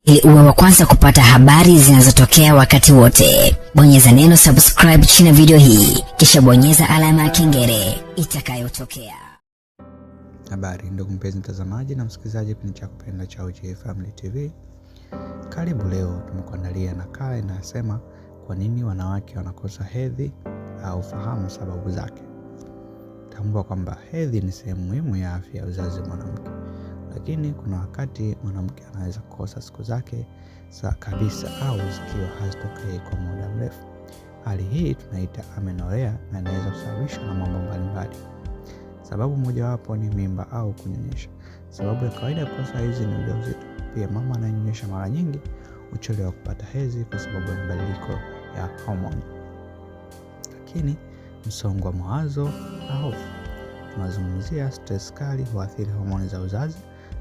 Ili uwe wa kwanza kupata habari zinazotokea wakati wote, bonyeza neno subscribe chini ya video hii, kisha bonyeza alama ya kengele itakayotokea. Habari ndugu mpenzi mtazamaji na msikilizaji kipindi chako pendwa cha OJ Family TV. Karibu. Leo tumekuandalia nakala inayosema kwa nini wanawake wanakosa hedhi au fahamu sababu zake. Tambua kwamba hedhi ni sehemu muhimu ya afya ya uzazi wa mwanamke. Lakini kuna wakati mwanamke anaweza kukosa siku zake za kabisa au zikiwa hazitokei kwa muda mrefu. Hali hii tunaita amenorrhea na inaweza kusababishwa na mambo mbalimbali. Sababu mojawapo ni mimba au kunyonyesha. Sababu ya kawaida kukosa hizi ni ujauzito. Pia mama anayonyonyesha mara nyingi huchelewa kupata hedhi kwa sababu ya mabadiliko ya homoni. Lakini msongo wa mawazo na hofu. Tunazungumzia stress kali huathiri homoni za uzazi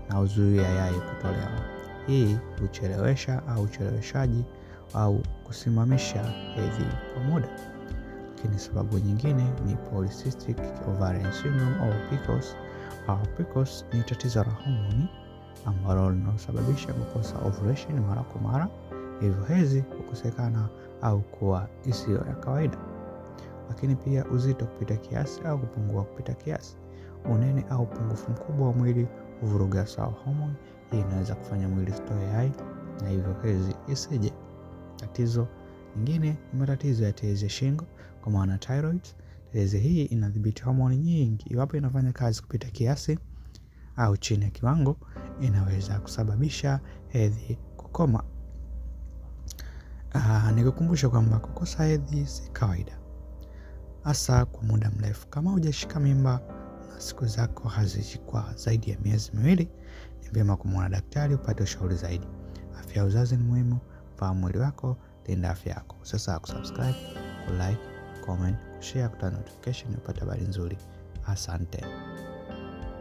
na huzuia yai kutolewa. Hii huchelewesha au ucheleweshaji au kusimamisha hedhi kwa muda. Lakini sababu nyingine ni polycystic ovarian syndrome au PCOS. PCOS ni tatizo la homoni ambalo linasababisha kukosa ovulation mara kwa mara, hivyo hedhi kukosekana au kuwa isiyo ya kawaida. Lakini pia uzito kupita kiasi au kupungua kupita kiasi. Unene au upungufu mkubwa wa mwili huvuruga sawa homoni. Hii inaweza kufanya mwili usitoe yai na hivyo hedhi isije. Tatizo nyingine ni matatizo ya tezi ya shingo kwa maana thyroid. Tezi hii inadhibiti homoni nyingi. Iwapo inafanya kazi kupita kiasi au chini ya kiwango, inaweza kusababisha hedhi kukoma. Nikukumbusha kwamba kukosa hedhi si kawaida, hasa kwa muda mrefu. Kama hujashika mimba na siku zako haziishi kwa zaidi ya miezi miwili, ni vyema kumwona daktari upate ushauri zaidi. Afya ya uzazi ni muhimu. Fahamu mwili wako, linda afya yako. Usisahau kusubscribe, kulike, comment, kushare, kutana notification upate habari nzuri. Asante.